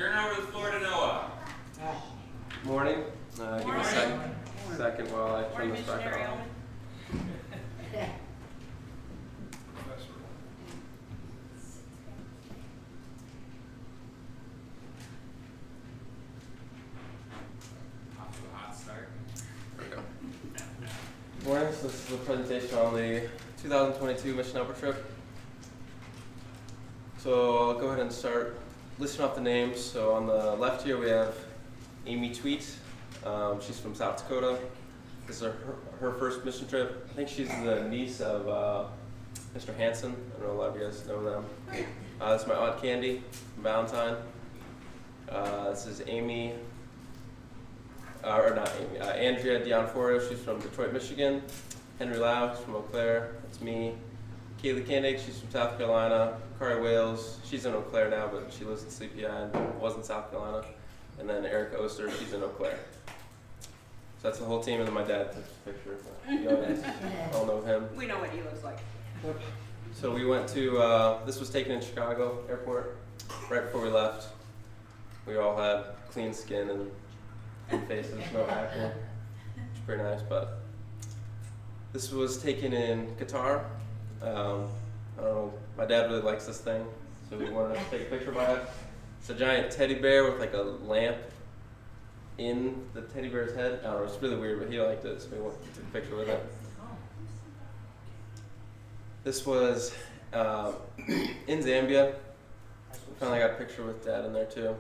Turn over the floor to Noah. Morning. Give me a second while I turn this back on. Off to a hot start. There we go. Morning. So this is the presentation on the 2022 Mission Helper trip. So I'll go ahead and start listing off the names. So on the left here we have Amy Tweet. She's from South Dakota. This is her first mission trip. I think she's the niece of Mr. Hansen. I don't know, a lot of you guys know them. This is my Aunt Candy from Valentine. This is Amy, or not Amy, Andrea Dionforo. She's from Detroit, Michigan. Henry Lau, he's from Eau Claire. That's me. Kaylee Koenig, she's from South Carolina. Kari Wales, she's in Eau Claire now, but she lives in Sleepy Eye and was in South Carolina. And then Erica Oster, she's in Eau Claire. So that's the whole team, and then my dad took a picture. You guys all know him. We know what he looks like. Yep. So we went to, this was taken in Chicago Airport right before we left. We all had clean skin and faces, no acne, which is pretty nice. But this was taken in Qatar. I don't know, my dad really likes this thing, so we wanted to take a picture by it. It's a giant teddy bear with like a lamp in the teddy bear's head. I don't know, it's really weird, but he liked it, so we wanted to take a picture with it. This was in Zambia. We finally got a picture with Dad in there too.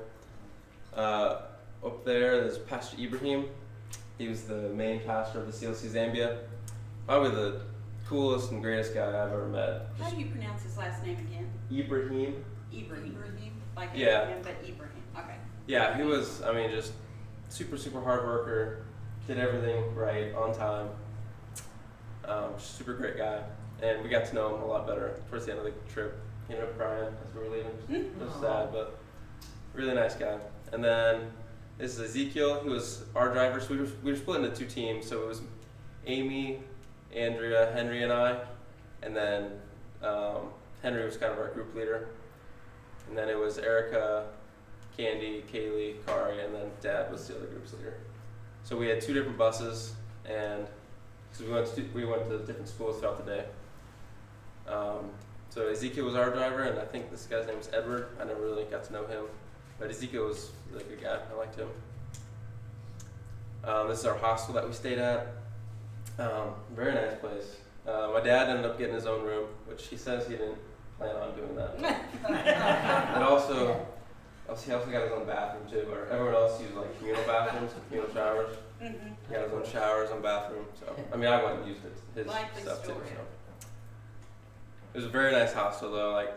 Up there's Pastor Ibrahim. He was the main pastor of the CLC Zambia. Probably the coolest and greatest guy I've ever met. How do you pronounce his last name again? Ibrahim. Ibrahim. Like Yeah. Abraham, but Ibrahim. Okay. Yeah, he was, I mean, just super hard worker, did everything right, on time. Just super great guy. And we got to know him a lot better towards the end of the trip. He ended up crying as we were leaving. It was sad, but really nice guy. And then this is Ezekiel, who was our driver. So we were split into two teams. So it was Amy, Andrea, Henry, and I. And then Henry was kind of our group leader. And then it was Erica, Candy, Kaylee, Kari, and then Dad was the other group's leader. So we had two different buses, and because we went to different schools throughout the day. So Ezekiel was our driver, and I think this guy's name was Edward. I never really got to know him, but Ezekiel was a really good guy. I liked him. This is our hostel that we stayed at. Very nice place. My dad ended up getting his own room, which he says he didn't plan on doing that. And also, he also got his own bathroom too, where everyone else used like communal bathrooms, communal showers. He got his own showers, own bathroom. So I mean, I went and used his Likely stuff too. story. So it was a very nice hostel though. Like,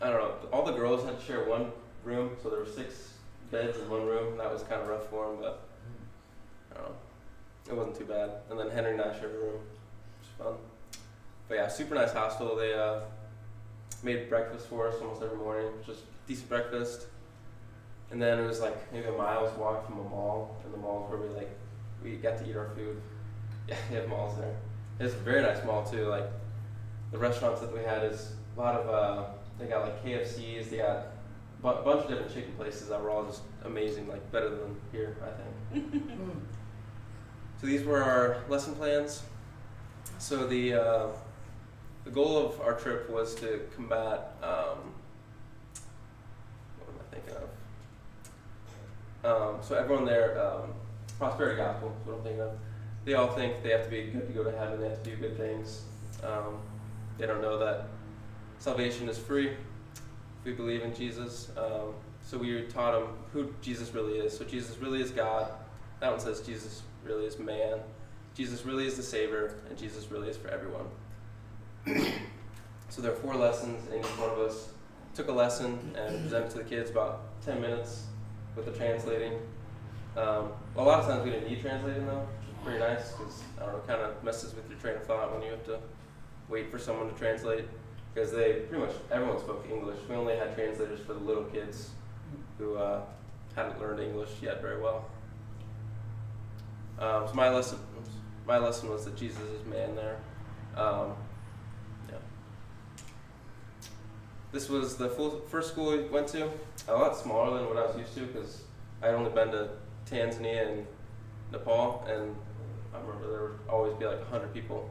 I don't know, all the girls had to share one room, so there were 6 beds in one room. And that was kind of rough for them, but I don't know, it wasn't too bad. And then Henry and I shared a room, which was fun. But yeah, super nice hostel. They made breakfast for us almost every morning, just decent breakfast. And then it was like maybe a mile's walk from a mall, and the mall where we got to eat our food. Yeah, they have malls there. It's a very nice mall too. Like the restaurants that we had is a lot of they got like KFCs, they got a bunch of different chicken places that were all just amazing, like better than here, I think. So these were our lesson plans. So the goal of our trip was to combat what am I thinking of? So everyone there, prosperity gospel is what I'm thinking of. They all think they have to be good to go to heaven, they have to do good things. They don't know that salvation is free if we believe in Jesus. So we taught them who Jesus really is. So Jesus really is God. That one says Jesus really is man. Jesus really is the Savior, and Jesus really is for everyone. So there are 4 lessons, and each one of us took a lesson and presented to the kids about 10 minutes with the translating. A lot of times we didn't need translating though, which is pretty nice because I don't know, it kind of messes with your train of thought when you have to wait for someone to translate, because everyone spoke English. We only had translators for the little kids who hadn't learned English yet very well. So my lesson was that Jesus is man there. Yeah. This was the first school we went to. A lot smaller than what I was used to because I'd only been to Tanzania and Nepal, and I remember there would always be like 100 people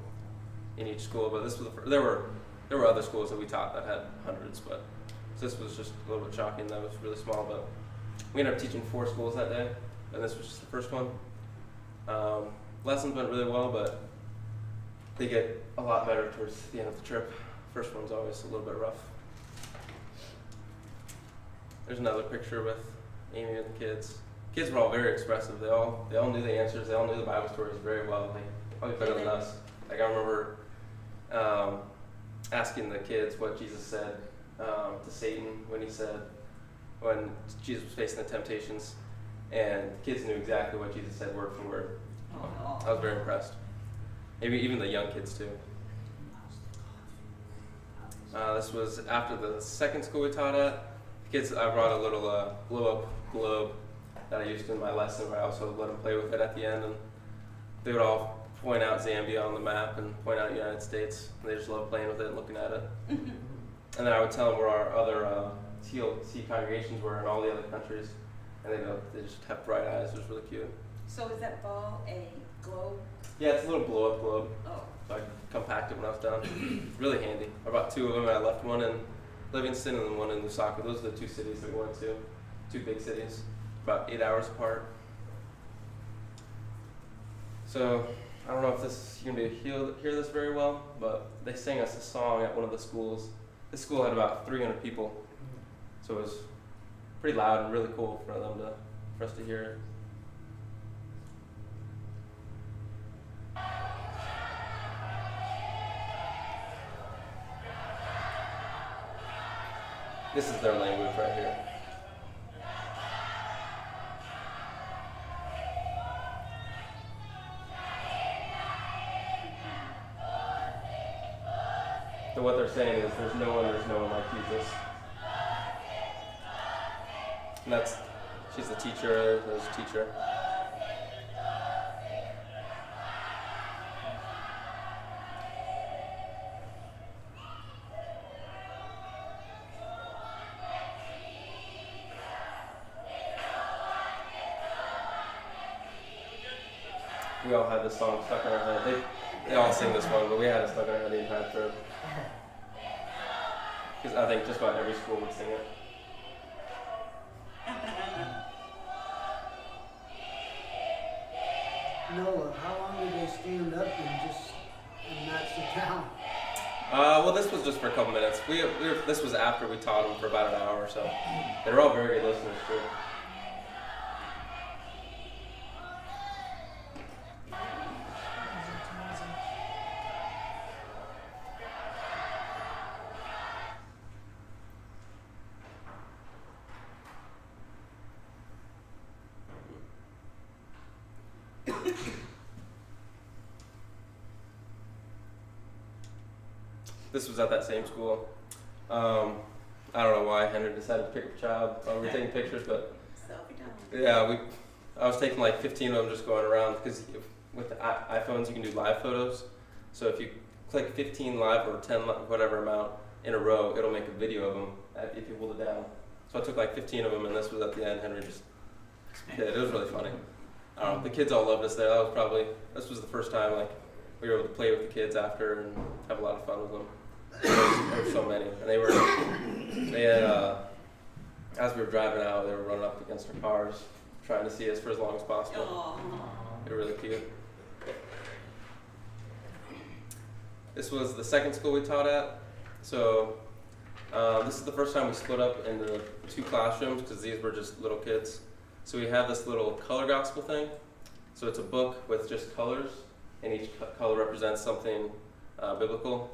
in each school. But this was there were other schools that we taught that had hundreds, but this was just a little bit shocking. That was really small, but we ended up teaching 4 schools that day, and this was just the first one. Lessons went really well, but they get a lot better towards the end of the trip. First one's always a little bit rough. There's another picture with Amy and the kids. Kids were all very expressive. They all knew the answers. They all knew the Bible stories very well. Like probably better than us. Like I remember asking the kids what Jesus said to Satan when Jesus was facing the temptations, and the kids knew exactly what Jesus said word for word. I was very impressed. Maybe even the young kids too. This was after the second school we taught at. Kids, I brought a little blow-up globe that I used in my lesson, where I also let them play with it at the end, and they would all point out Zambia on the map and point out the United States. And they just loved playing with it and looking at it. And then I would tell them where our other TLC congregations were in all the other countries, and they just have bright eyes. It was really cute. So is that ball a globe? Yeah, it's a little blow-up globe, Oh. so I could compact it when I was done. Really handy. I brought 2 of them, and I left one in Livingston and then one in Lusaka. Those are the 2 cities that we went to, 2 big cities, about 8 hours apart. So I don't know if you're gonna hear this very well, but they sang us a song at one of the schools. This school had about 300 people, so it was pretty loud and really cool for us to hear it. This is their language right here. So what they're saying is there's no one like Jesus. And she's the teacher, there's a teacher. We all had this song stuck in our head. They all sing this one, but we had it stuck in our head the entire trip. Because I think just about every school would sing it. Noah, how long did they stand up and not sit down? Well, this was just for a couple minutes. This was after we taught them for about an hour or so. They were all very good listeners too. This was at that same school. I don't know why Henry decided to pick up a child while we were taking pictures, but Selfie time. yeah, I was taking like 15 of them just going around, because with the iPhones you can do live photos. So if you click 15 live or 10 whatever amount in a row, it'll make a video of them if you hold it down. So I took like 15 of them, and this was at the end. Henry just did it. It was really funny. I don't know, the kids all loved us there. This was the first time like we were able to play with the kids after and have a lot of fun with them. There were so many, and they had as we were driving out, they were running up against our cars, trying to see us for as long as possible. Aww. They were really cute. This was the second school we taught at. So this is the first time we split up into 2 classrooms, because these were just little kids. So we have this little color gospel thing. So it's a book with just colors, and each color represents something biblical.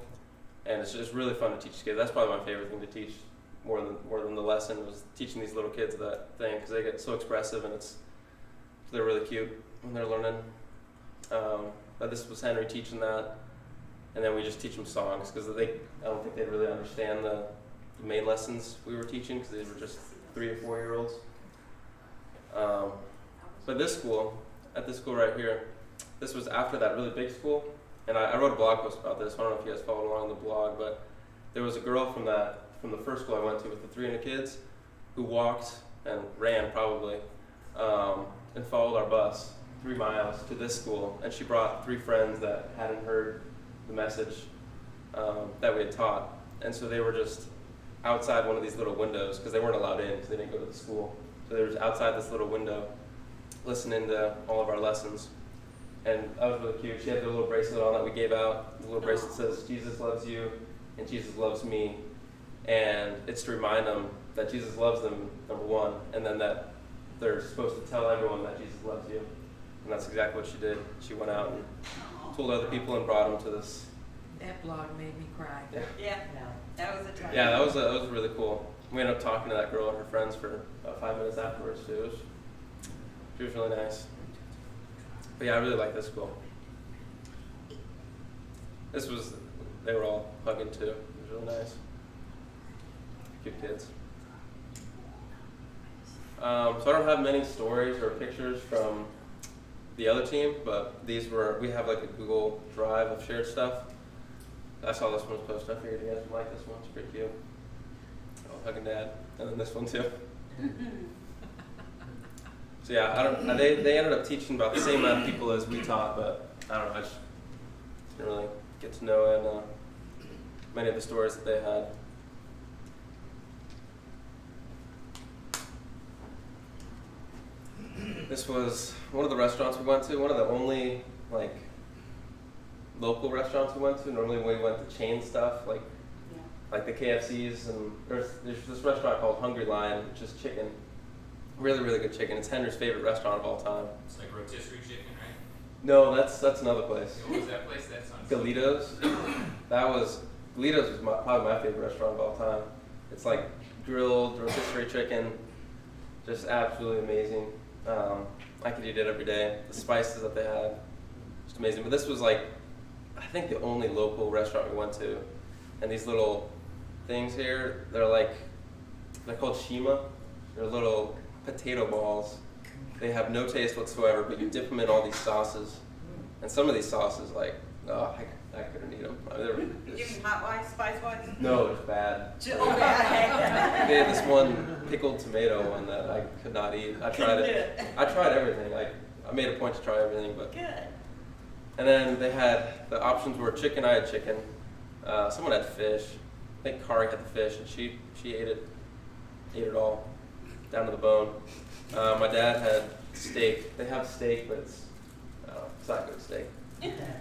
And it's just really fun to teach kids. That's probably my favorite thing to teach, more than the lesson, was teaching these little kids that thing, because they get so expressive, and they're really cute when they're learning. But this was Henry teaching that, and then we just teach them songs, because I don't think they really understand the main lessons we were teaching, because these were just 3 or 4 year olds. But at this school right here, this was after that really big school. And I wrote a blog post about this. I don't know if you guys followed along the blog, but there was a girl from that from the first school I went to with the 300 kids who walked and ran probably and followed our bus 3 miles to this school. And she brought 3 friends that hadn't heard the message that we had taught. And so they were just outside one of these little windows because they weren't allowed in because they didn't go to the school. So they were just outside this little window listening to all of our lessons. And that was really cute. She had the little bracelet on that we gave out. The little bracelet says, Jesus loves you and Jesus loves me. And it's to remind them that Jesus loves them, number one, and then that they're supposed to tell everyone that Jesus loves you. And that's exactly what she did. She went out and told other people and brought them to this. That blog made me cry. Yeah. Yeah, that was a time. Yeah, that was really cool. We ended up talking to that girl and her friends for about 5 minutes afterwards too. She was really nice. But yeah, I really like this school. They were all hugging too. It was really nice. Cute kids. So I don't have many stories or pictures from the other team, but we have like a Google Drive of shared stuff. I saw this one was posted. I figured you guys would like this one. It's pretty cute. Oh, hugging dad. And then this one too. So yeah, they ended up teaching about the same amount of people as we taught, but I don't know, I just didn't really get to know many of the stories that they had. This was one of the restaurants we went to, one of the only like local restaurants we went to. Normally we went to chain stuff like the KFCs, and there's this restaurant called Hungry Lion, which is chicken. Really, really good chicken. It's Henry's favorite restaurant of all time. It's like rotisserie chicken, right? No, that's another place. What was that place? That sounds Galitos. Galitos was probably my favorite restaurant of all time. It's like grilled rotisserie chicken, just absolutely amazing. I could eat it every day. The spices that they had, just amazing. But this was like, I think the only local restaurant we went to. And these little things here, they're called shima. They're little potato balls. They have no taste whatsoever, but you dip them in all these sauces. And some of these sauces, I couldn't eat them. They were Give me hot wise, spice wise. no, it was bad. Oh, bad. They had this one pickled tomato one that I could not eat. I tried it. I tried everything. I made a point to try everything, but. Good. And then they had, the options were chicken. I had chicken. Someone had fish. I think Kari had the fish, and she ate it all, down to the bone. My dad had steak. They have steak, but it's not good steak.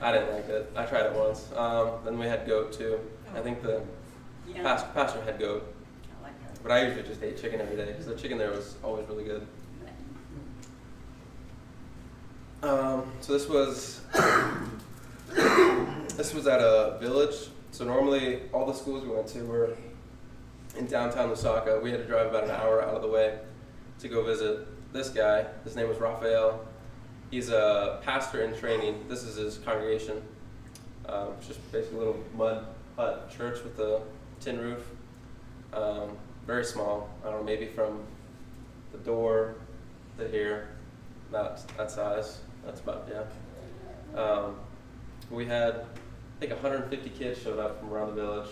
I didn't like it. I tried it once. Then we had goat too. I think the pastor had goat, I like that. but I usually just ate chicken every day because the chicken there was always really good. So this was at a village. So normally all the schools we went to were in downtown Lusaka. We had to drive about an hour out of the way to go visit this guy. His name was Raphael. He's a pastor in training. This is his congregation. It's just basically a little mud hut church with a tin roof. Very small. I don't know, maybe from the door to here, that size. That's about, yeah. We had, I think 150 kids showed up from around the village.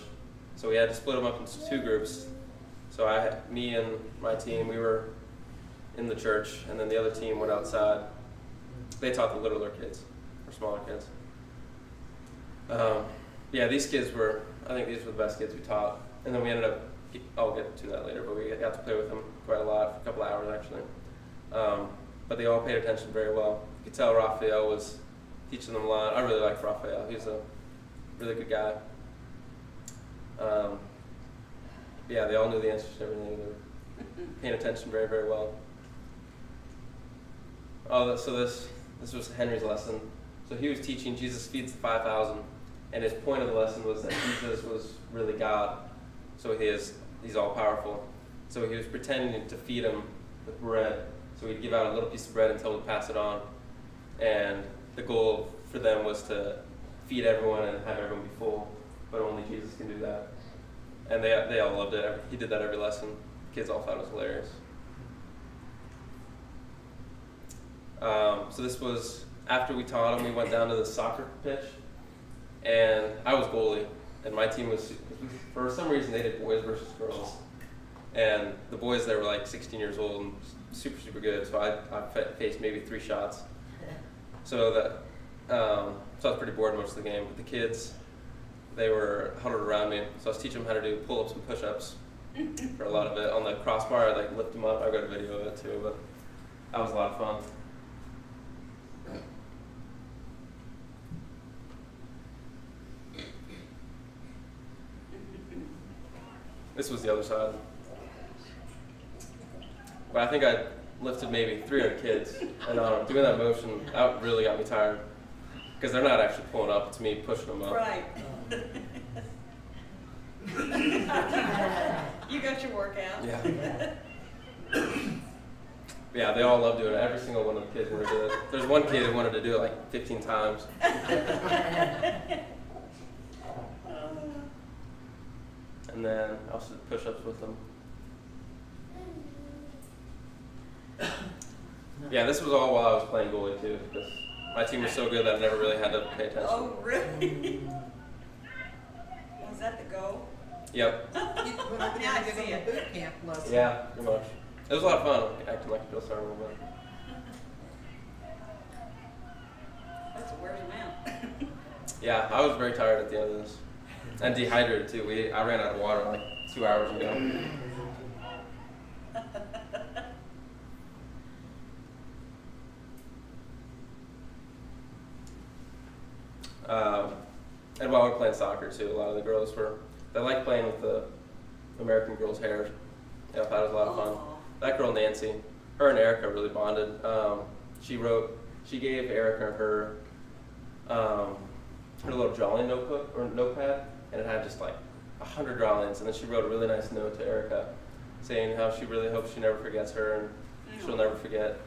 So we had to split them up into 2 groups. So me and my team, we were in the church, and then the other team went outside. They taught the littler kids, or smaller kids. Yeah, these kids I think these were the best kids we taught. And then we ended up, I'll get to that later, but we got to play with them quite a lot, for a couple hours actually. But they all paid attention very well. You could tell Raphael was teaching them a lot. I really liked Raphael. He's a really good guy. Yeah, they all knew the answers to everything. They were paying attention very, very well. So this was Henry's lesson. So he was teaching Jesus feeds the 5,000, and his point of the lesson was that Jesus was really God. So he's all powerful. So he was pretending to feed him with bread. So he'd give out a little piece of bread and tell him to pass it on. And the goal for them was to feed everyone and have everyone be full, but only Jesus can do that. And they all loved it. He did that every lesson. Kids all thought it was hilarious. So this was after we taught him. We went down to the soccer pitch, and I was goalie, and my team was, for some reason they did boys versus girls, and the boys there were like 16 years old and super, super good, so I faced maybe 3 shots. So so I was pretty bored most of the game, but the kids, they were huddled around me, so I was teaching them how to do pull-ups and push-ups for a lot of it. On the crossbar, I'd like lift them up. I got a video of it too, but that was a lot of fun. This was the other side. But I think I lifted maybe 300 kids, and doing that motion, that really got me tired. Because they're not actually pulling up, it's me pushing them up. Right. You got your workout. Yeah. Yeah, they all love doing it. Every single one of the kids wanted to do it. There's one kid who wanted to do it like 15 times. And then I also did push-ups with them. Yeah, this was all while I was playing goalie too, because my team was so good that I never really had to pay attention. Oh, really? Was that the goal? Yep. But I Yeah, I did see some it. boot camp lessons. Yeah, pretty much. It was a lot of fun, acting like a drill sergeant a little bit. That's a wears them out. Yeah, I was very tired at the end of this. And dehydrated too. I ran out of water like 2 hours ago. And while we were playing soccer too, a lot of the girls they liked playing with the American girls' hair. Yeah, I thought it was a lot of fun. Aw. That girl Nancy, her and Erica really bonded. She gave Erica her little drawing notebook or notepad, and it had just like 100 drawings, and then she wrote a really nice note to Erica saying how she really hopes she never forgets her and she'll never forget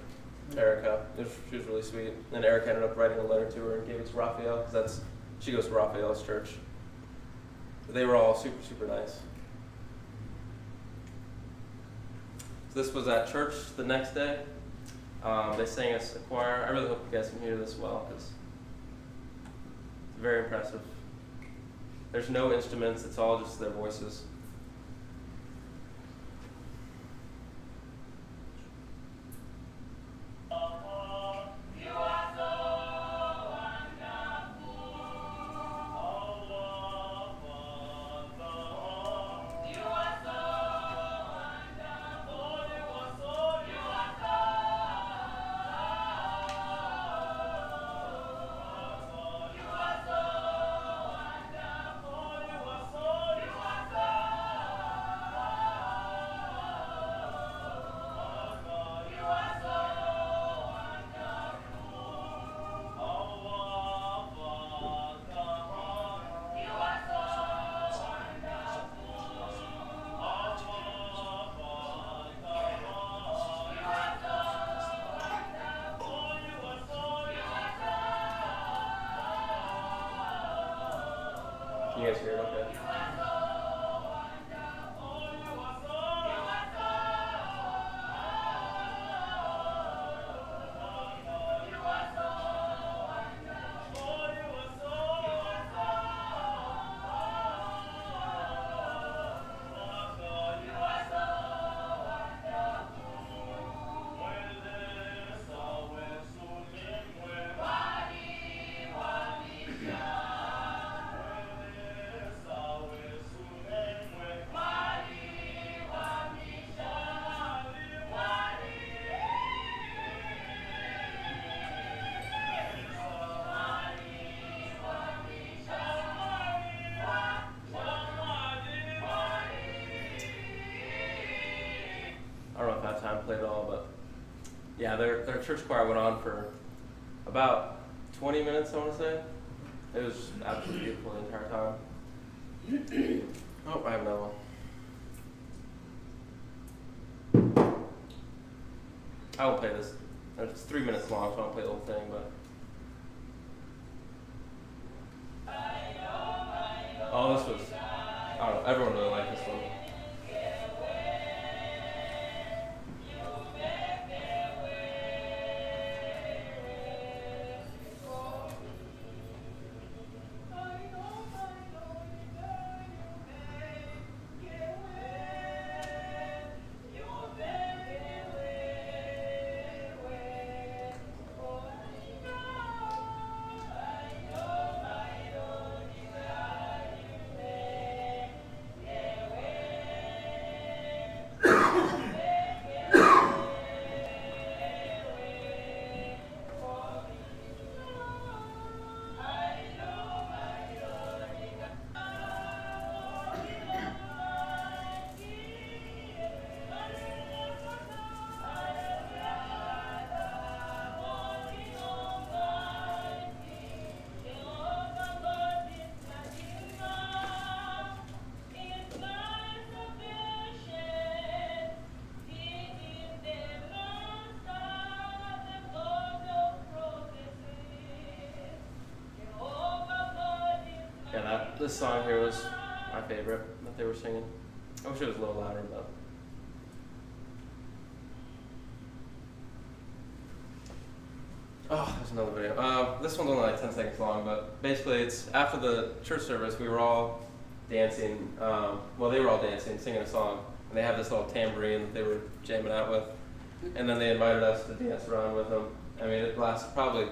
Erica. She was really sweet. And Erica ended up writing a letter to her and gave it to Raphael, because she goes to Raphael's church. They were all super, super nice. So this was at church the next day. They sang us a choir. I really hope you guys can hear this well, because it's very impressive. There's no instruments, it's all just their voices. Can you guys hear it okay? I don't know if I have time to play it all, but yeah, their church choir went on for about 20 minutes, I want to say. It was just absolutely beautiful the entire time. Oh, I have another one. I won't play this. It's 3 minutes long, so I won't play the whole thing, but. Oh, this was, I don't know, everyone really liked this one. This song here was my favorite that they were singing. I wish it was a little louder, but. Oh, there's another video. This one's only like 10 seconds long, but basically it's after the church service, we were all dancing. Well, they were all dancing, singing a song. And they have this little tambourine that they were jamming out with. And then they invited us to dance around with them. I mean, it lasted probably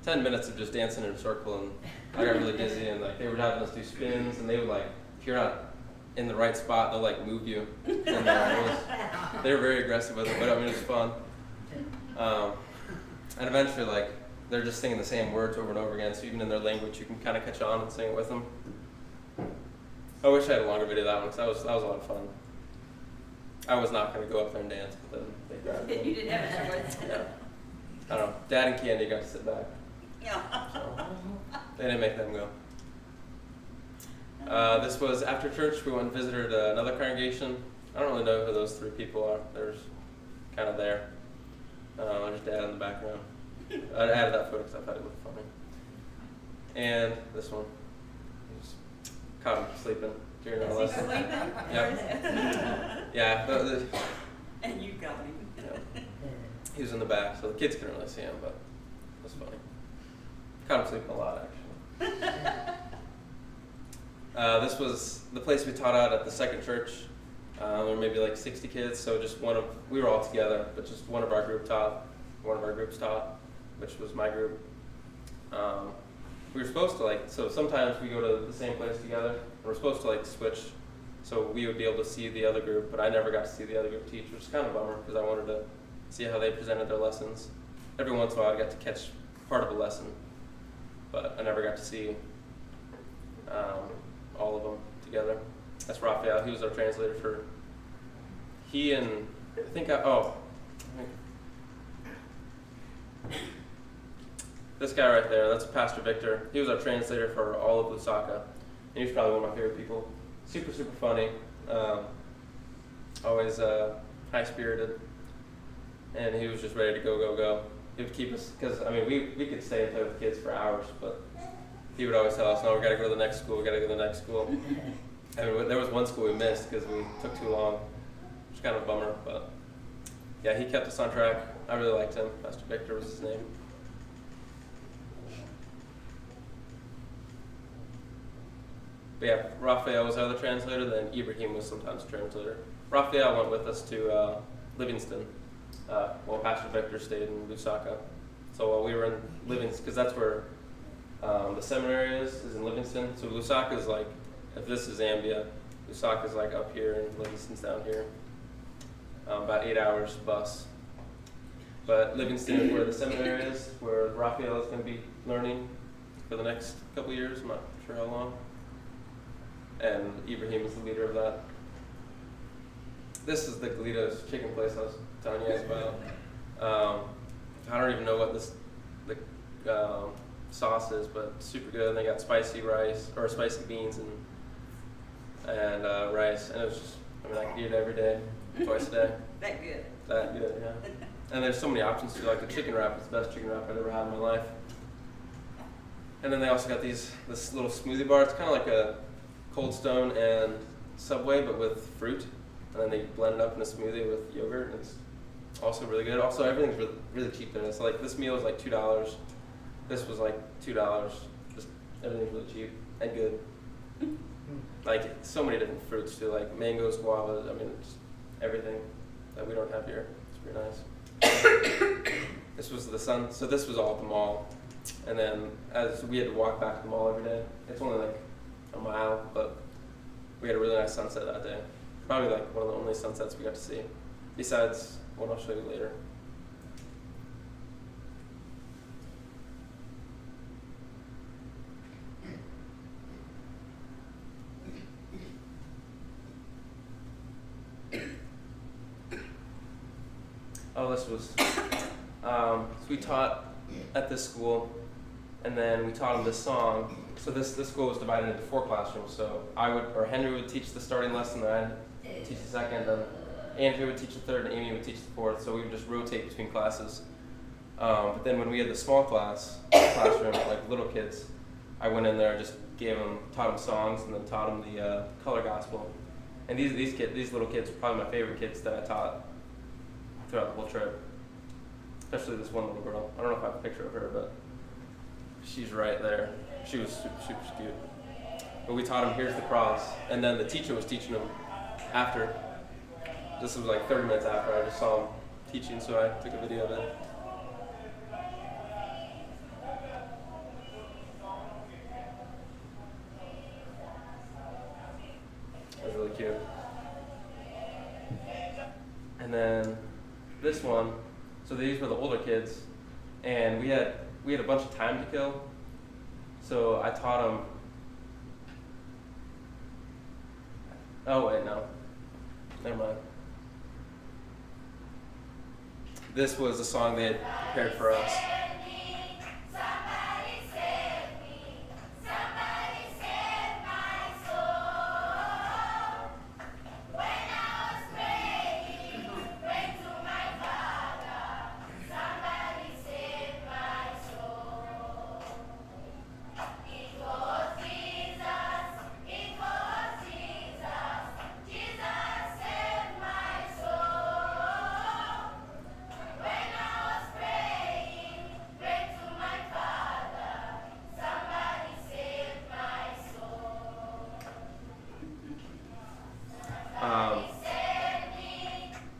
10 minutes of just dancing in a circle, and I got really dizzy, and like they were having us do spins, and they would like, if you're not in the right spot, they'll like move you. And they were very aggressive with it, but I mean, it was fun. And eventually, like, they're just singing the same words over and over again, so even in their language, you can kind of catch on and sing it with them. I wish I had a longer video of that one, because that was a lot of fun. I was not going to go up there and dance, but then they grabbed me. You didn't have a choice. I don't know. Dad and Candy got to sit back, Yeah. so they didn't make them go. This was after church. We went and visited another congregation. I don't really know who those three people are. They're just kind of there. There's Dad in the background. I added that photo because I thought it looked funny. And this one. Just caught him sleeping during our Is he lesson. sleeping? Yep. Yeah. And you got him. Yeah. He was in the back, so the kids couldn't really see him, but it was funny. Caught him sleeping a lot, actually. This was the place we taught at the second church. There were maybe like 60 kids, so just we were all together, but just one of our groups taught, which was my group. We were supposed to so sometimes we go to the same place together, and we're supposed to switch, so we would be able to see the other group, but I never got to see the other group teach, which is kind of a bummer, because I wanted to see how they presented their lessons. Every once in a while I got to catch part of a lesson, but I never got to see all of them together. That's Raphael. He was our translator for. He and I think this guy right there. That's Pastor Victor. He was our translator for all of Lusaka, and he's probably one of my favorite people. Super funny. Always high spirited, and he was just ready to go. He would keep us because I mean we could stay and play with the kids for hours, but he would always tell us, "No, we got to go to the next school. We got to go to the next school." I mean, there was one school we missed because we took too long, which is kind of a bummer. But yeah, he kept us on track. I really liked him. Pastor Victor was his name. But yeah, Raphael was our other translator. Then Ibrahim was sometimes a translator. Raphael went with us to Livingston. While Pastor Victor stayed in Lusaka. So while we were in Livingston, because that's where the seminary is in Livingston. So Lusaka is if this is Zambia, Lusaka is up here and Livingston's down here. About 8 hours bus. But Livingston is where the seminary is, where Raphael is going to be learning for the next couple years. I'm not sure how long. And Ibrahim is the leader of that. This is the Galitos chicken place I was telling you guys about. I don't even know what the sauce is, but super good. And they got spicy rice or spicy beans and rice, and it was just I could eat it every day, twice a day. That good. That good, yeah. And there's so many options too. Like the chicken wrap is the best chicken wrap I've ever had in my life. And then they also got this little smoothie bar. It's kind of like a Cold Stone and Subway, but with fruit. And then they blend it up in a smoothie with yogurt, and it's also really good. Also, everything's really, really cheap there. So this meal is $2. This was $2. Just everything's really cheap and good. So many different fruits too, like mangoes, guavas. I mean, just everything that we don't have here. It's pretty nice. This was the sun. So this was all at the mall, and then as we had to walk back to the mall every day. It's only a mile, but we had a really nice sunset that day. Probably one of the only sunsets we got to see, besides one I'll show you later. Oh, this was, so we taught at this school, and then we taught them this song. So this school was divided into 4 classrooms. So Henry would teach the starting lesson, then I'd teach the second, then Andrew would teach the third, and Amy would teach the fourth. So we would just rotate between classes. But then when we had the small classroom, little kids, I went in there and just taught them songs, and then taught them the color gospel. And these little kids are probably my favorite kids that I taught throughout the whole trip. Especially this one little girl. I don't know if I have a picture of her, but she's right there. She was super cute. But we taught them, here's the cross, and then the teacher was teaching them after. This was like 30 minutes after I just saw him teaching, so I took a video of it. That was really cute. And then this one, so these were the older kids, and we had a bunch of time to kill. So I taught them. Oh wait, no, never mind. This was a song they had prepared for us.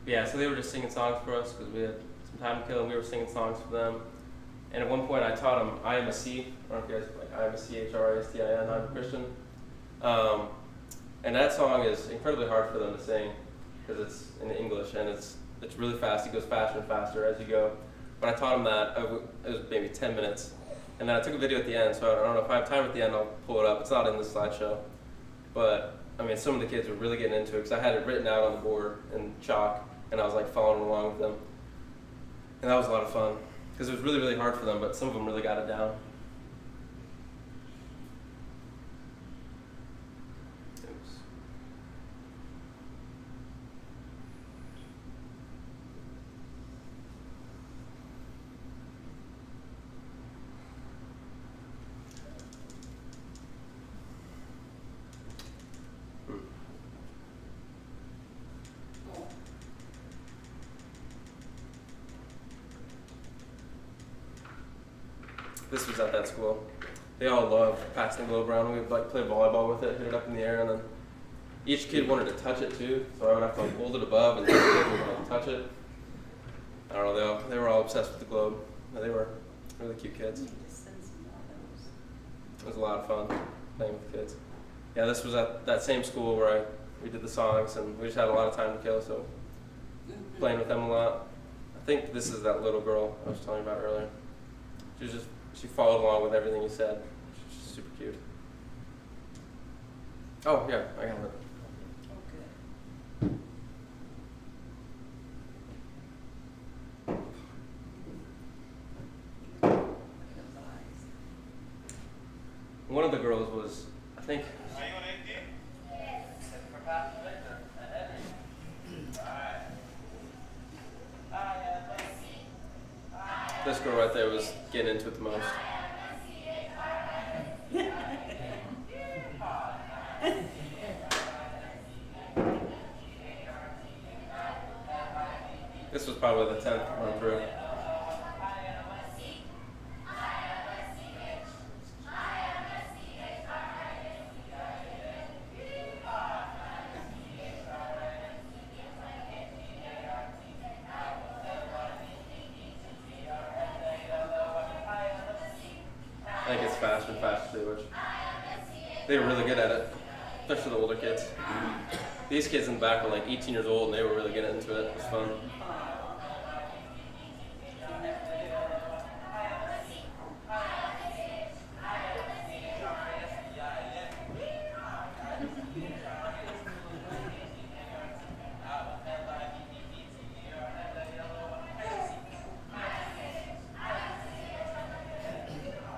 Yeah, so they were just singing songs for us because we had some time to kill, and we were singing songs for them. And at one point, I taught them "I Am a C." I don't know if you guys like "I Am a C-H-R-I-S-T-I-N." I'm a Christian. And that song is incredibly hard for them to sing because it's in English and it's really fast. It goes faster and faster as you go. But I taught them that. It was maybe 10 minutes, and then I took a video at the end. So I don't know if I have time at the end. I'll pull it up. It's not in the slideshow, but I mean, some of the kids were really getting into it because I had it written out on the board in chalk. And I was like following along with them. And that was a lot of fun. Because it was really, really hard for them, but some of them really got it down. Oops. This was at that school. They all loved passing the globe around. We would like play volleyball with it, hit it up in the air, and then each kid wanted to touch it too. So I would have to like hold it above, and the other kid would like touch it. I don't know. They were all obsessed with the globe. They were really cute kids. It was a lot of fun playing with the kids. Yeah, this was at that same school where we did the songs, and we just had a lot of time to kill. So playing with them a lot. I think this is that little girl I was telling you about earlier. She followed along with everything you said. She's super cute. Oh, yeah, I got it. One of the girls was, I think. This girl right there was getting into it the most. This was probably the 10th run through. I think it's faster and faster too, which they were really good at it, especially the older kids. These kids in the back were like 18 years old and they were really getting into it. It was fun.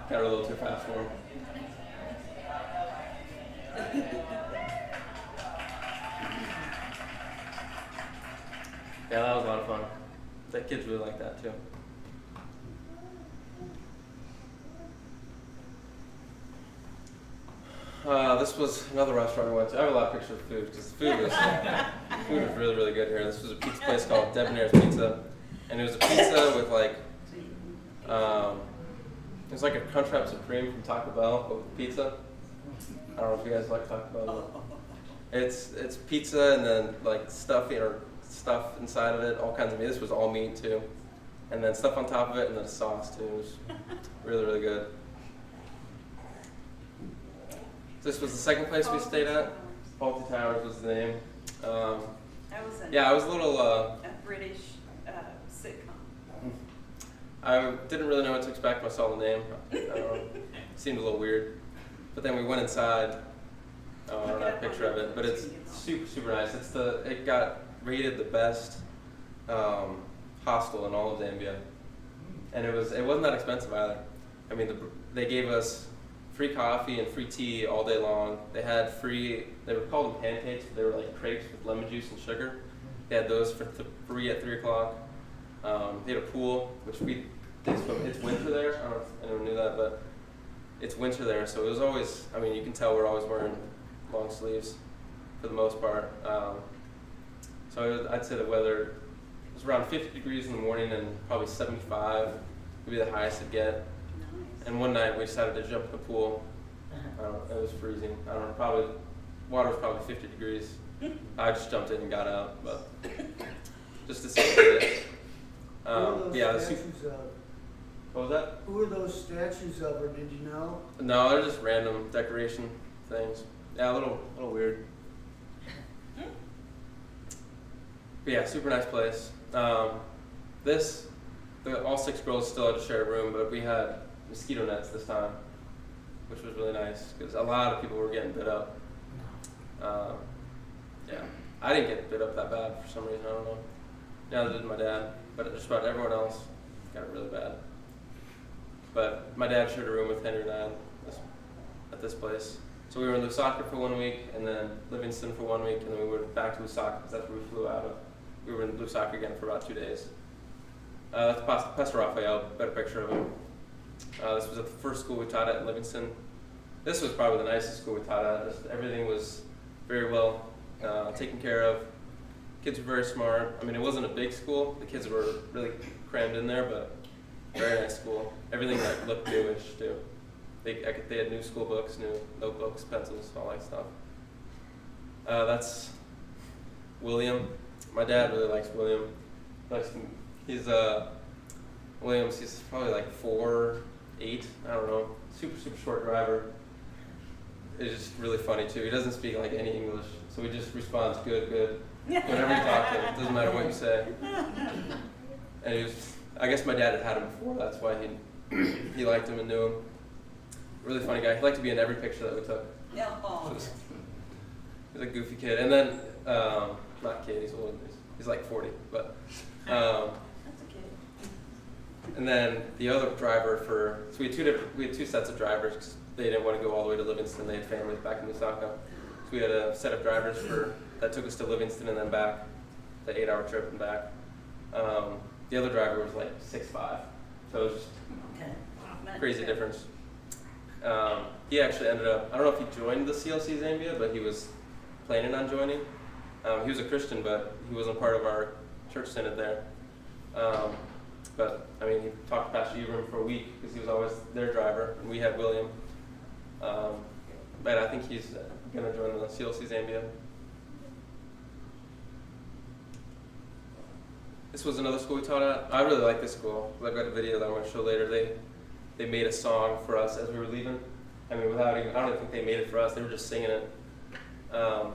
Got a little too fast for him. Yeah, that was a lot of fun. The kids really like that too. This was another restaurant we went to. I have a lot of pictures of food because the food was really, really good here. This was a pizza place called Debonair's Pizza, and it was a pizza with like it was like a Crunchwrap Supreme from Taco Bell, but with pizza. I don't know if you guys like Taco Bell. But it's pizza and then like stuffing or stuff inside of it, all kinds of meat. This was all meat too, and then stuff on top of it, and then sauce too. It was really, really good. This was the second place we stayed at. Fawlty Towers was the name. That was Yeah, I was a little. a British sitcom. I didn't really know what to expect when I saw the name. I don't know. It seemed a little weird. But then we went inside. Oh, I don't have a picture of it, but it's super, super nice. It got rated the best hostel in all of Zambia, and it wasn't that expensive either. I mean, they gave us free coffee and free tea all day long. They were called them pancakes, but they were like crepes with lemon juice and sugar. They had those for free at 3 o'clock. They had a pool, which it's winter there. I don't know if anyone knew that, but it's winter there, so it was always, I mean, you can tell we're always wearing long sleeves for the most part. So I'd say the weather was around 50 degrees in the morning and probably 75 would be the highest it'd get. Nice. And one night we decided to jump in the pool. It was freezing. I don't know, water was probably 50 degrees. I just jumped in and got out, but just to see what it is. Who are those Yeah, statues of? what was that? Who are those statues of, or did you know? No, they're just random decoration things. Yeah, a little weird. But yeah, super nice place. All 6 girls still had to share a room, but we had mosquito nets this time, which was really nice because a lot of people were getting bit up. Yeah, I didn't get bit up that bad for some reason. I don't know. Neither did my dad, but just about everyone else got it really bad. But my dad shared a room with Henry and I at this place. So we were in Lusaka for 1 week, and then Livingston for 1 week, and then we went back to Lusaka because that's where we flew out of. We were in Lusaka again for about 2 days. That's Pastor Raphael, better picture of him. This was at the first school we taught at in Livingston. This was probably the nicest school we taught at. Everything was very well taken care of. Kids were very smart. I mean, it wasn't a big school. The kids were really crammed in there, but very nice school. Everything like looked newish too. They had new school books, new notebooks, pencils, all that stuff. That's William. My dad really likes William. Williams. He's probably like 4'8". I don't know. Super, super short driver. It's just really funny too. He doesn't speak like any English, so he just responds good, good. Whenever you talk to him, it doesn't matter what you say. And I guess my dad had him before. That's why he liked him and knew him. Really funny guy. He liked to be in every picture that we took. He's a goofy kid. And then, not kid, he's old. He's like 40, but. That's a kid. And then the other driver so we had two sets of drivers 'cause they didn't want to go all the way to Livingston. They had families back in Lusaka. So we had a set of drivers that took us to Livingston and then back, the 8-hour trip and back. The other driver was like 6'5", so it was just crazy difference. He actually ended up, I don't know if he joined the CLC Zambia, but he was planning on joining. He was a Christian, but he wasn't part of our church synod there. But I mean, he talked to Pastor Ibram for a week because he was always their driver, and we had William. But I think he's going to join the CLC Zambia. This was another school we taught at. I really like this school. I've got a video that I'm going to show later. They made a song for us as we were leaving. I mean, I don't even think they made it for us. They were just singing it. But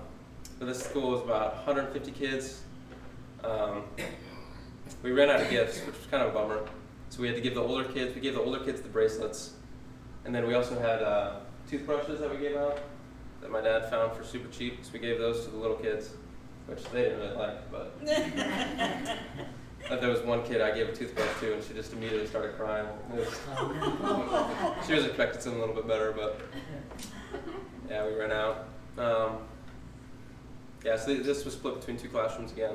this school was about 150 kids. We ran out of gifts, which was kind of a bummer. So we had to give the older kids the bracelets. And then we also had toothbrushes that we gave out that my dad found for super cheap. So we gave those to the little kids, which they didn't really like. But there was one kid I gave a toothbrush to, and she just immediately started crying. She was expecting something a little bit better, but yeah, we ran out. Yeah, so this was split between 2 classrooms again.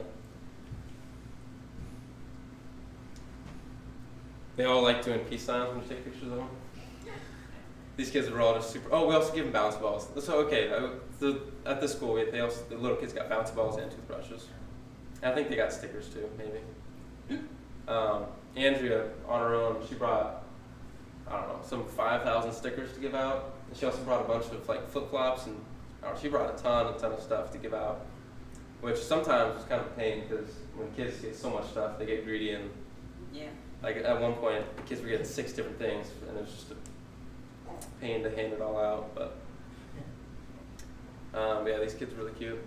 They all like doing peace signs when you take pictures of them. these kids were all just super. Oh, we also give them bounce balls. So okay, at this school, the little kids got bounce balls and toothbrushes. And I think they got stickers too, maybe. Andrea, on her own, she brought, I don't know, some 5,000 stickers to give out. And she also brought a bunch of like flip flops, and she brought a ton of stuff to give out, which sometimes was kind of a pain because when kids get so much stuff, they get greedy, and Yeah. like at one point, the kids were getting 6 different things, and it was just a pain to hand it all out. But yeah, these kids are really cute.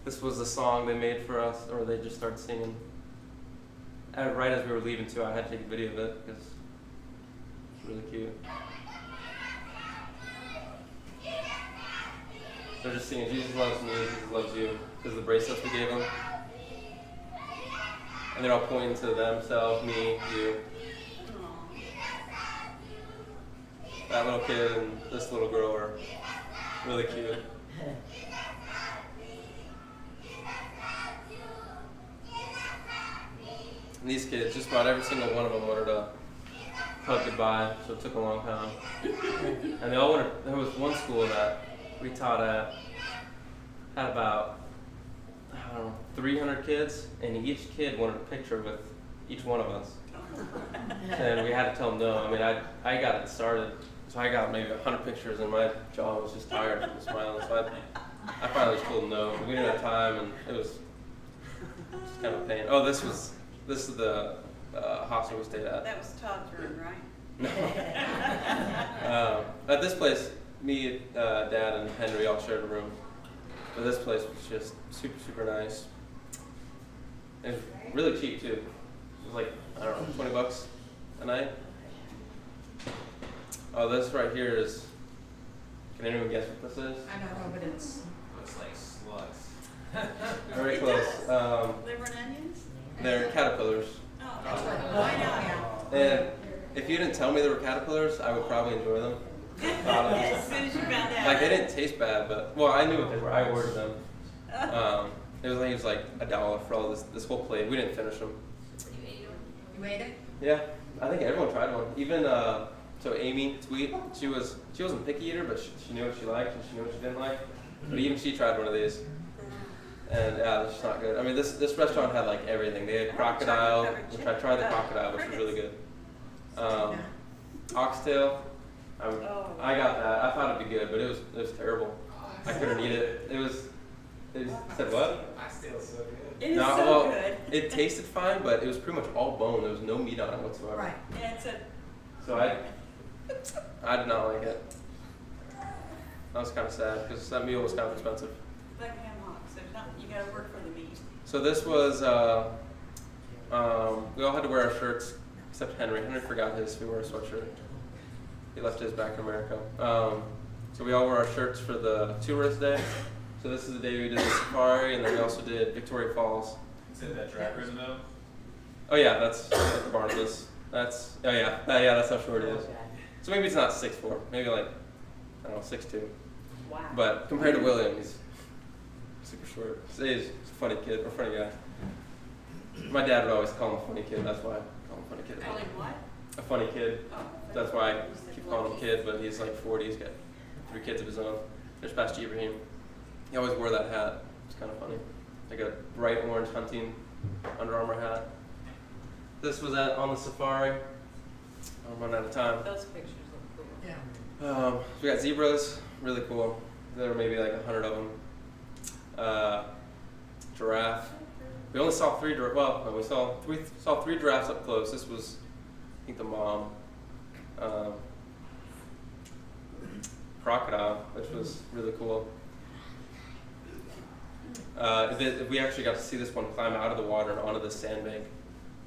This was the song they made for us, or they just started singing. Right as we were leaving too, I had to take a video of it because it's really cute. They're just singing "Jesus loves me, Jesus loves you" because of the bracelets we gave them, and they're all pointing to themselves, me, you. That little kid and this little girl are really cute. And these kids, just about every single one of them wanted to hug goodbye, so it took a long time. And they all wanted, there was one school that we taught at, had about, I don't know, 300 kids, and each kid wanted a picture with each one of us. And we had to tell them no. I mean, I got it started, so I got maybe 100 pictures, and my jaw was just tired from smiling, so I finally just told them no. We didn't have time, and it was just kind of a pain. Oh, this is the hostel we stayed at. That was Todd's room, right? No. At this place, me, Dad, and Henry all shared a room. But this place was just super, super nice. It was really cheap too. It was like, I don't know, $20 a night. Oh, this right here is, can anyone guess what this is? I don't know, but it's, Looks like slugs. Very It close. does. Liver and onions? They're caterpillars. Oh, that's what, why not? And if you didn't tell me they were caterpillars, I would probably enjoy them. As soon as you found out. Like, they didn't taste bad, but, well, I knew what they were. I ordered them. It was like $1 for all this whole plate. We didn't finish them. you ate it? Yeah, I think everyone tried one. Even so, Amy Tweet, she wasn't a picky eater, but she knew what she liked and she knew what she didn't like. But even she tried one of these, and yeah, it's just not good. I mean, this restaurant had like everything. They had crocodile, which I tried the crocodile, which was really good. Oxtail, I got that. I thought it'd be good, but it was terrible. I couldn't eat it. It said what? I still so good. It is No, so well, good. it tasted fine, but it was pretty much all bone. There was no meat on it whatsoever. Right. Yeah, it's a, So I did not like it. That was kind of sad because that meal was kind of expensive. like ham hocks. There's not, you gotta work for the meat. So this was, we all had to wear our shirts except Henry. Henry forgot his, so we wore a sweatshirt. He left his back in America. So we all wore our shirts for the tourist day. So this is the day we did the safari, and then we also did Victoria Falls. Is it that track rhythm though? Oh yeah, that's Barnabas. That's, oh yeah, that's how short it is. So maybe it's not 6'4", maybe like, I don't know, 6'2". Wow. But compared to William, he's super short. He's a funny kid, or funny guy. My dad would always call him a funny kid, that's why I call him a funny kid. Call him what? A funny kid. Oh. That's why I keep calling him kid, but he's like 40, he's got 3 kids of his own. There's Pastor Ibrahim. He always wore that hat. It's kind of funny. Like a bright orange hunting Under Armour hat. This was on the safari. I'm running out of time. Those pictures look cool. Yeah. We got zebras, really cool. There were maybe like 100 of them. Giraffe. We only saw 3 we saw 3 giraffes up close. This was, I think, the mom. Crocodile, which was really cool. We actually got to see this one climb out of the water and onto the sandbank.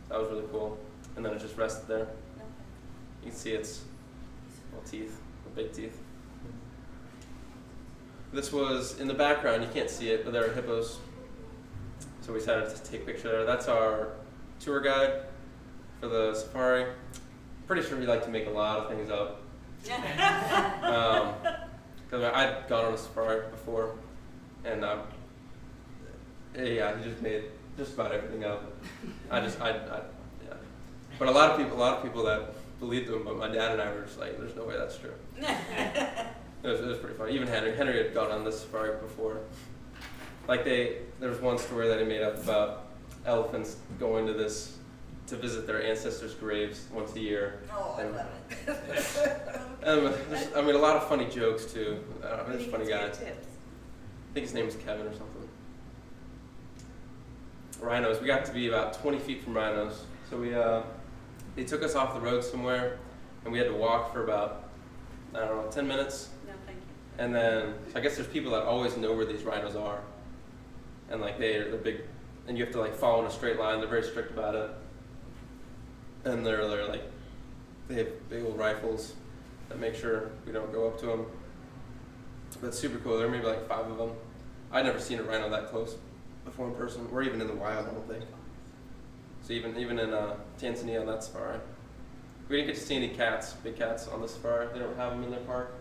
That was really cool. And then it just rested there. You can see its little teeth, the big teeth. This was in the background. You can't see it, but there are hippos. So we decided to take a picture there. That's our tour guide for the safari. Pretty sure he liked to make a lot of things up. Because I'd gone on a safari before, and yeah, he just made just about everything up. Yeah. But a lot of people that believed them, but my dad and I were just like, there's no way that's true. It was pretty funny. Even Henry had gone on this safari before. Like there was one story that he made up about elephants going to visit their ancestors' graves once a year. Oh, I And- love it. I mean, a lot of funny jokes too. He's a funny guy. Tips. I think his name is Kevin or something. Rhinos. We got to be about 20 feet from rhinos. So they took us off the road somewhere, and we had to walk for about, I don't know, 10 minutes. No, thank you. And then, so I guess there's people that always know where these rhinos are. And like they're big, and you have to like follow in a straight line. They're very strict about it. And they're like, they have big old rifles that make sure we don't go up to them. But it's super cool. There are maybe like 5 of them. I'd never seen a rhino that close before in person, or even in the wild, I don't think. So even in Tanzania on that safari. We didn't get to see any cats, big cats on the safari. They don't have them in their park.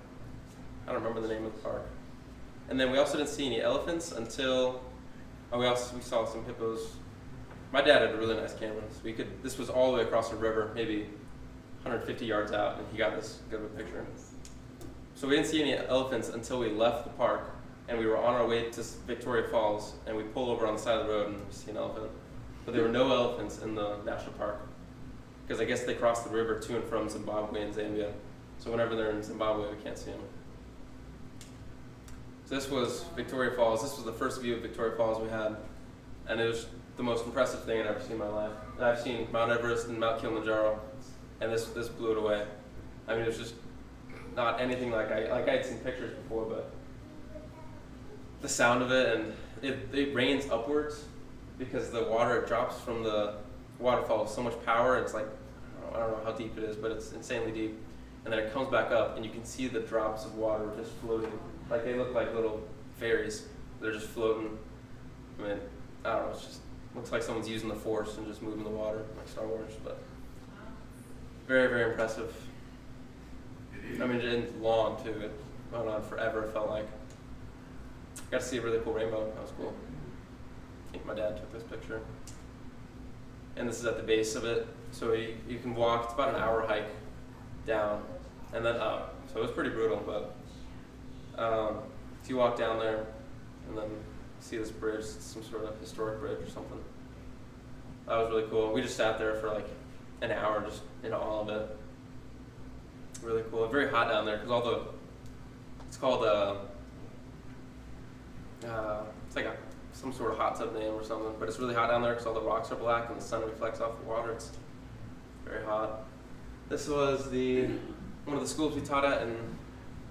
I don't remember the name of the park. And then we also didn't see any elephants until, we saw some hippos. My dad had a really nice camera, so this was all the way across the river, maybe 150 yards out, and he got this good of a picture. So we didn't see any elephants until we left the park, and we were on our way to Victoria Falls, and we pulled over on the side of the road and we see an elephant. But there were no elephants in the national park, because I guess they cross the river to and from Zimbabwe and Zambia. So whenever they're in Zimbabwe, we can't see them. So this was Victoria Falls. This was the first view of Victoria Falls we had, and it was the most impressive thing I'd ever seen in my life. I've seen Mount Everest and Mount Kilimanjaro, and this blew it away. I mean, it was just not anything like I'd seen pictures before, but the sound of it, and it rains upwards because the water, it drops from the waterfall with so much power. It's like, I don't know how deep it is, but it's insanely deep. And then it comes back up, and you can see the drops of water just floating. Like they look like little fairies. They're just floating. I mean, I don't know, it's just looks like someone's using the force and just moving the water, like Star Wars, but very, very impressive. I mean, and long too. It went on forever, it felt like. Got to see a really cool rainbow. That was cool. I think my dad took this picture. And this is at the base of it. So you can walk, it's about an hour hike down and then up. So it was pretty brutal, but so you walk down there and then see this bridge, some sort of historic bridge or something. That was really cool. We just sat there for like an hour just in all of it. Really cool. Very hot down there because it's called it's like some sort of hot tub name or something, but it's really hot down there because all the rocks are black and the sun reflects off the water. It's very hot. This was one of the schools we taught at in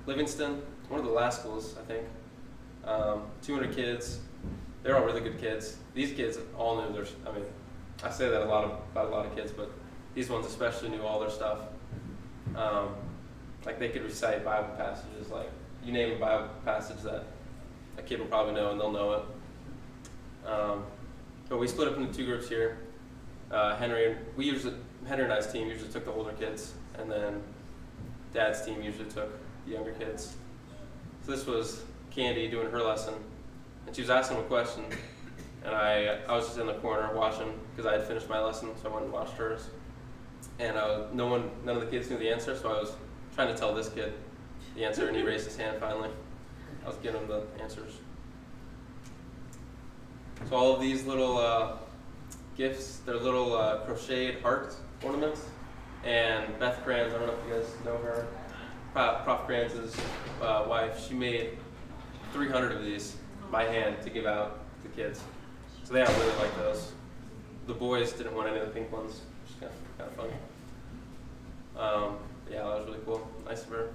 Livingston, one of the last schools, I think. 200 kids. They're all really good kids. These kids all knew I say that about a lot of kids, but these ones especially knew all their stuff. Like they could recite Bible passages, like you name a Bible passage that a kid will probably know and they'll know it. But we split up into 2 groups here. Henry and I's team usually took the older kids, and then Dad's team usually took the younger kids. So this was Candy doing her lesson, and she was asking him a question, and I was just in the corner watching because I had finished my lesson, so I went and watched hers. And none of the kids knew the answer, so I was trying to tell this kid the answer, and he raised his hand finally. I was giving him the answers. So all of these little gifts, they're little crocheted heart ornaments. And Beth Kranz, I don't know if you guys know her, Prof. Kranz's wife, she made 300 of these by hand to give out to kids. So they all really like those. The boys didn't want any of the pink ones, which is kind of funny. Yeah, that was really cool. Nice of her.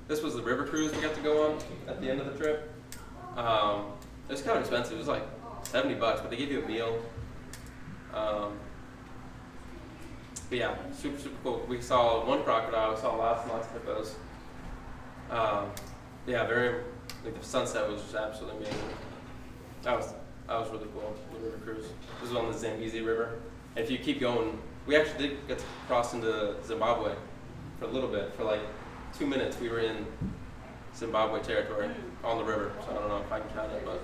This was the river cruise we got to go on at the end of the trip. It was kind of expensive. It was like $70, but they gave you a meal. But yeah, super, super cool. We saw one crocodile. We saw lots and lots of hippos. Yeah, the sunset was just absolutely amazing. That was really cool, the river cruise. This was on the Zambezi River. And if you keep going, we actually did get to cross into Zimbabwe for a little bit. For like 2 minutes, we were in Zimbabwe territory on the river. So I don't know if I can count it, but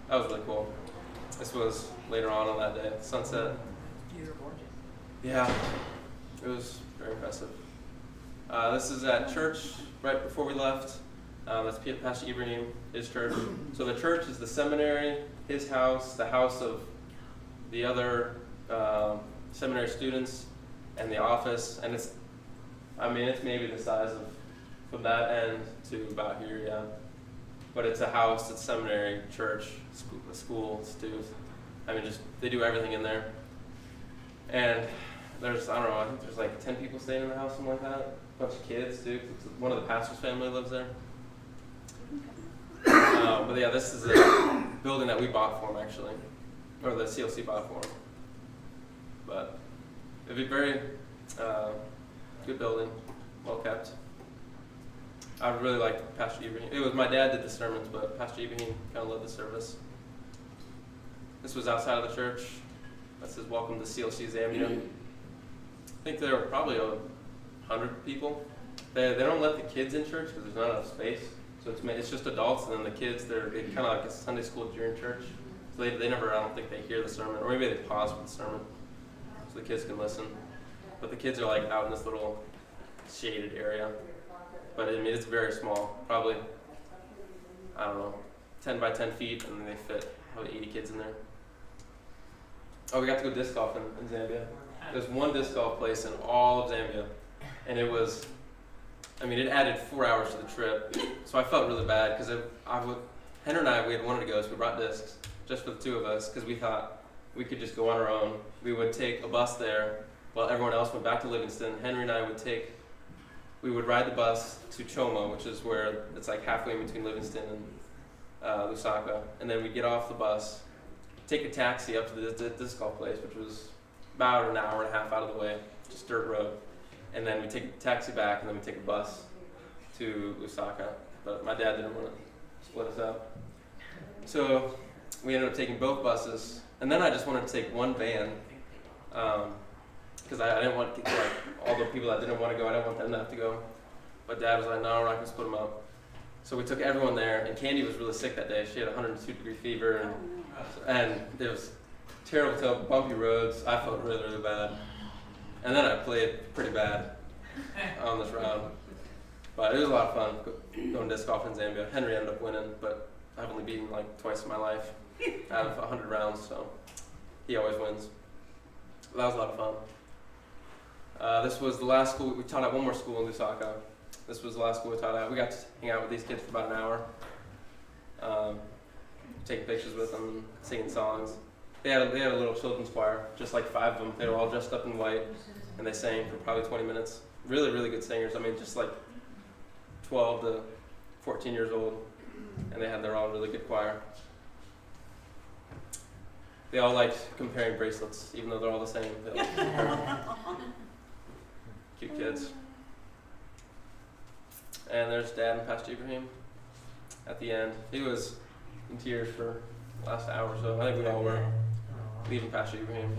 that was really cool. This was later on that day, sunset. You're gorgeous. Yeah, it was very impressive. This is at church right before we left. That's Pastor Ibrahim, his church. So the church is the seminary, his house, the house of the other seminary students, and the office. And it's maybe the size of from that end to about here, yeah. But it's a house, it's seminary, church, school, students. They do everything in there. And there's, I don't know, I think there's like 10 people staying in the house, something like that. A bunch of kids, too. One of the pastor's family lives there. But yeah, this is a building that we bought for him, actually. Or the CLC bought for him. But it'd be very good building, well kept. I really liked Pastor Ibrahim. It was my dad did the sermons, but Pastor Ibrahim kind of led the service. This was outside of the church. That says, "Welcome to CLC Zambia." I think there were probably 100 people. They don't let the kids in church because there's not enough space. So it's just adults, and then the kids, they're kind of like a Sunday school during church. So they never, I don't think they hear the sermon. Or maybe they pause for the sermon so the kids can listen. But the kids are like out in this little shaded area. But it's very small. Probably, I don't know, 10 by 10 feet, and they fit probably 80 kids in there. Oh, we got to go disc golf in Zambia. There's one disc golf place in all of Zambia. And it was, it added 4 hours to the trip. So I felt really bad because Henry and I, we had wanted to go, so we brought discs just for the two of us because we thought we could just go on our own. We would take a bus there while everyone else went back to Livingston. Henry and I we would ride the bus to Choma, which is where it's like halfway in between Livingston and Lusaka. And then we'd get off the bus, take a taxi up to the disc golf place, which was about an hour and a half out of the way, just dirt road. And then we take a taxi back, and then we take a bus to Lusaka. But my dad didn't want to split us up. So we ended up taking both buses. And then I just wanted to take one van, because I didn't want to, like, all the people that didn't want to go, I didn't want them to have to go. But Dad was like, no, we're not going to split them up. So we took everyone there, and Candy was really sick that day. She had 102-degree fever, and it was terrible, bumpy roads. I felt really, really bad. And then I played pretty bad on this round. But it was a lot of fun going disc golf in Zambia. Henry ended up winning, but I've only beaten like twice in my life out of 100 rounds, so he always wins. But that was a lot of fun. This was the last school. We taught at one more school in Lusaka. This was the last school we taught at. We got to hang out with these kids for about an hour, taking pictures with them, singing songs. They had a little children's choir, just like 5 of them. They were all dressed up in white, and they sang for probably 20 minutes. Really, really good singers. Just like 12 to 14 years old, and they had their all really good choir. They all liked comparing bracelets, even though they're all the same. They all compare. Cute kids. And there's Dad and Pastor Ibrahim at the end. He was in tears for the last hour or so. I think we all were. Leaving Pastor Ibrahim,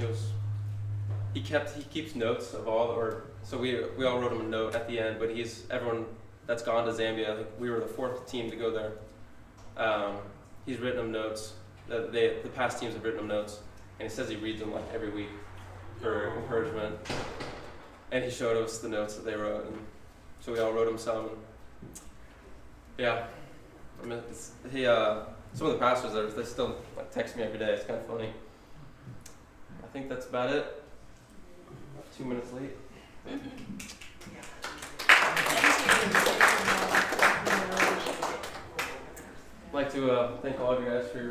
he keeps notes of so we all wrote him a note at the end. But everyone that's gone to Zambia. I think we were the 4th team to go there. He's written them notes. The past teams have written him notes, and he says he reads them like every week for encouragement. And he showed us the notes that they wrote, and so we all wrote him some. And yeah, some of the pastors there, they still like text me every day. It's kind of funny. I think that's about it. 2 minutes late. I'd like to thank all of you guys for your